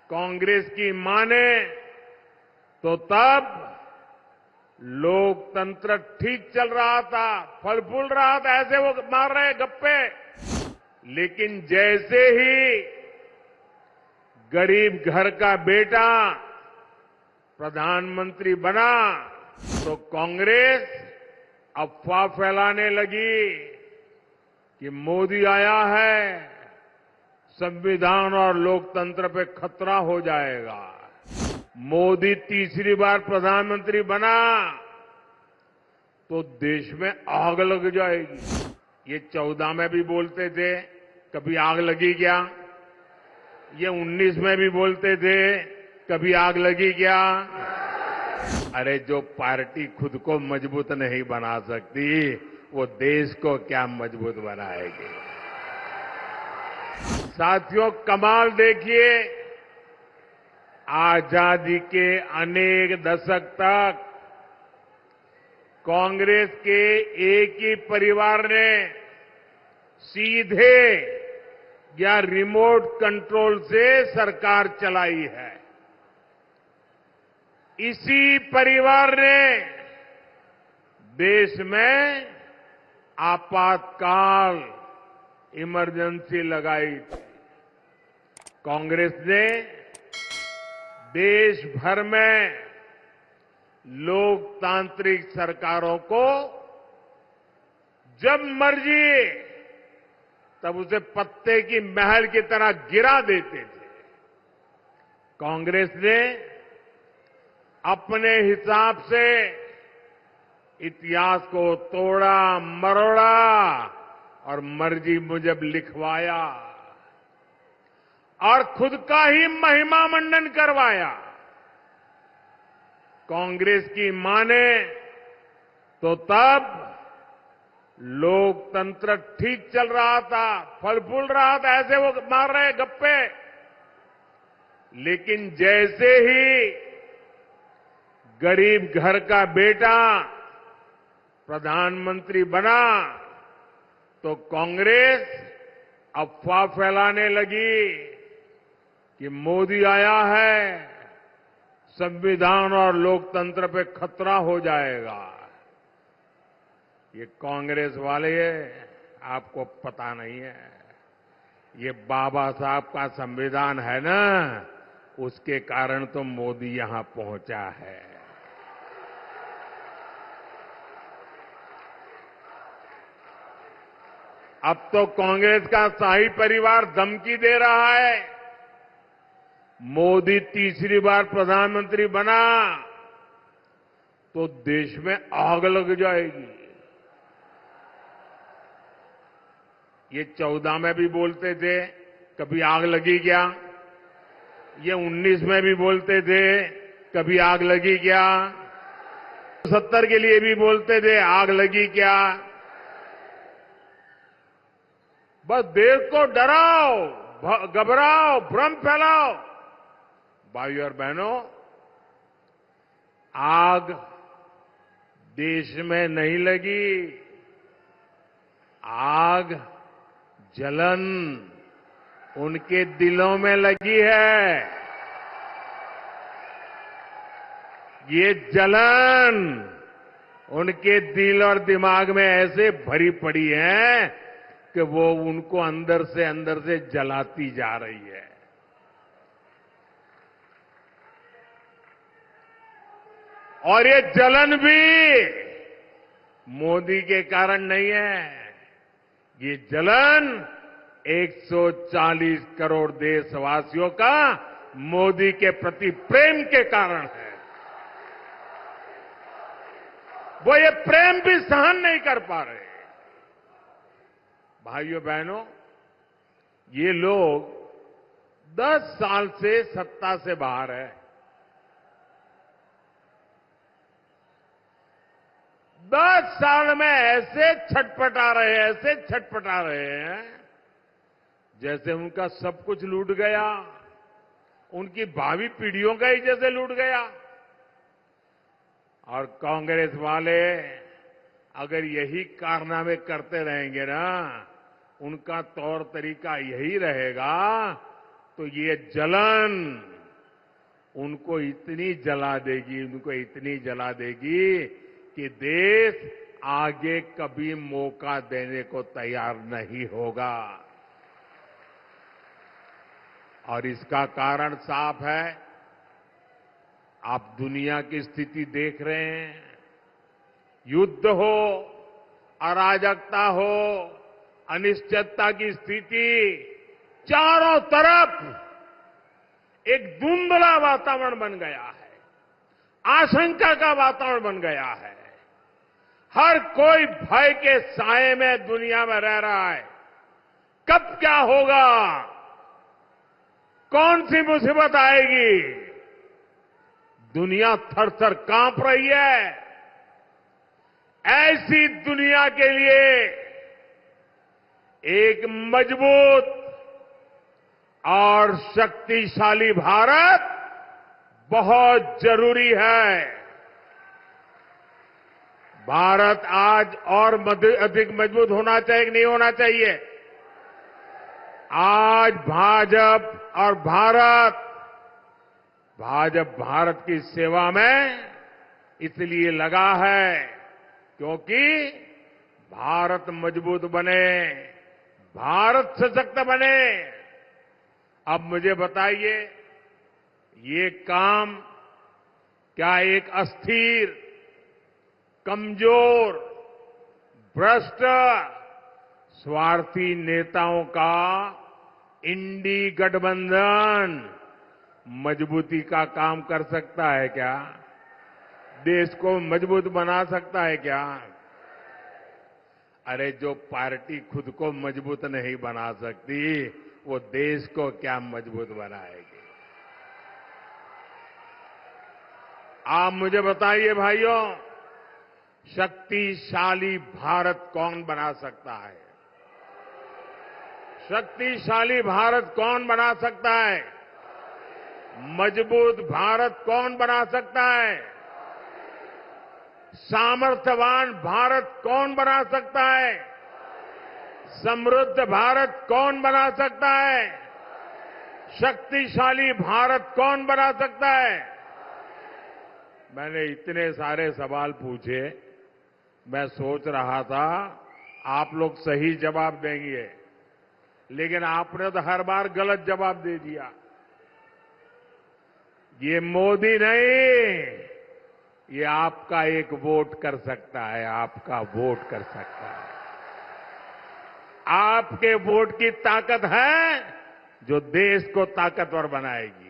कांग्रेस की माने तो तब लोकतंत्र ठीक चल रहा था, फल फूल रहा था, ऐसे वो मार रहे गप्पे। लेकिन जैसे ही गरीब घर का बेटा प्रधानमंत्री बना तो कांग्रेस अफवाह फैलाने लगी कि मोदी आया है, संविधान और लोकतंत्र पे खतरा हो जाएगा। मोदी तीसरी बार प्रधानमंत्री बना तो देश में आग लग जाएगी। ये 14 में भी बोलते थे, कभी आग लगी क्या? ये 19 में भी बोलते थे, कभी आग लगी क्या? अरे जो पार्टी खुद को मजबूत नहीं बना सकती, वो देश को क्या मजबूत बनाएगी? साथियों, कमाल देखिए, आजादी के अनेक दशक तक कांग्रेस के एक ही परिवार ने सीधे या रिमोट कंट्रोल से सरकार चलाई है। इसी परिवार ने देश में आपातकाल इमरजेंसी लगाई थी। कांग्रेस ने देश भर में लोकतांत्रिक सरकारों को जब मर्जी तब उसे पत्ते की महल की तरह गिरा देते थे। कांग्रेस ने अपने हिसाब से इतिहास को तोड़ा मरोड़ा और मर्जी मुजब लिखवाया और खुद का ही महिमा मंडन करवाया। कांग्रेस की माने तो तब लोकतंत्र ठीक चल रहा था, फल फूल रहा था, ऐसे वो मार रहे गप्पे। लेकिन जैसे ही गरीब घर का बेटा प्रधानमंत्री बना तो कांग्रेस अफवाह फैलाने लगी कि मोदी आया है, संविधान और लोकतंत्र पे खतरा हो जाएगा। ये कांग्रेस वाले आपको पता नहीं है, ये बाबा साहब का संविधान है ना, उसके कारण तो मोदी यहां पहुंचा है। अब तो कांग्रेस का शाही परिवार धमकी दे रहा है, मोदी तीसरी बार प्रधानमंत्री बना तो देश में आग लग जाएगी। ये 14 में भी बोलते थे, कभी आग लगी क्या? ये 19 में भी बोलते थे, कभी आग लगी क्या? 70 के लिए भी बोलते थे, आग लगी क्या? बस देश को डराओ, घबराओ, भ्रम फैलाओ। भाइयों और बहनों, आग देश में नहीं लगी, आग जलन उनके दिलों में लगी है। ये जलन उनके दिल और दिमाग में ऐसे भरी पड़ी है कि वो उनको अंदर से जलाती जा रही है। और ये जलन भी मोदी के कारण नहीं है, ये जलन 140 करोड़ देशवासियों का मोदी के प्रति प्रेम के कारण है। वो ये प्रेम भी सहन नहीं कर पा रहे। भाइयों बहनों, ये लोग 10 साल से सत्ता से बाहर है। 10 साल में ऐसे छटपटा रहे हैं जैसे उनका सब कुछ लूट गया, उनकी भावी पीढ़ियों का ही जैसे लूट गया। और कांग्रेस वाले अगर यही कारनामे करते रहेंगे ना, उनका तौर तरीका यही रहेगा, तो ये जलन उनको इतनी जला देगी कि देश आगे कभी मौका देने को तैयार नहीं होगा। और इसका कारण साफ है। आप दुनिया की स्थिति देख रहे हैं। युद्ध हो, अराजकता हो, अनिश्चितता की स्थिति, चारों तरफ एक धुंधला वातावरण बन गया है। आशंका का वातावरण बन गया है। हर कोई भय के साए में दुनिया में रह रहा है। कब क्या होगा, कौन सी मुसीबत आएगी, दुनिया थर-थर कांप रही है। ऐसी दुनिया के लिए एक मजबूत और शक्तिशाली भारत बहुत जरूरी है। भारत आज और अधिक मजबूत होना चाहिए कि नहीं होना चाहिए? आज भाजपा भारत की सेवा में इसलिए लगा है क्योंकि भारत मजबूत बने, भारत सशक्त बने। अब मुझे बताइए, ये काम क्या एक अस्थिर, कमजोर, भ्रष्ट, स्वार्थी नेताओं का इंडी गठबंधन मजबूती का काम कर सकता है क्या? देश को मजबूत बना सकता है क्या? अरे जो पार्टी खुद को मजबूत नहीं बना सकती, वो देश को क्या मजबूत बनाएगी? आप मुझे बताइए भाइयों, शक्तिशाली भारत कौन बना सकता है? शक्तिशाली भारत कौन बना सकता है? मजबूत भारत कौन बना सकता है? सामर्थ्यवान भारत कौन बना सकता है? समृद्ध भारत कौन बना सकता है? शक्तिशाली भारत कौन बना सकता है? मैंने इतने सारे सवाल पूछे, मैं सोच रहा था आप लोग सही जवाब देंगे, लेकिन आपने तो हर बार गलत जवाब दे दिया। ये मोदी नहीं, ये आपका एक वोट कर सकता है, आपका वोट कर सकता है। आपके वोट की ताकत है जो देश को ताकतवर बनाएगी।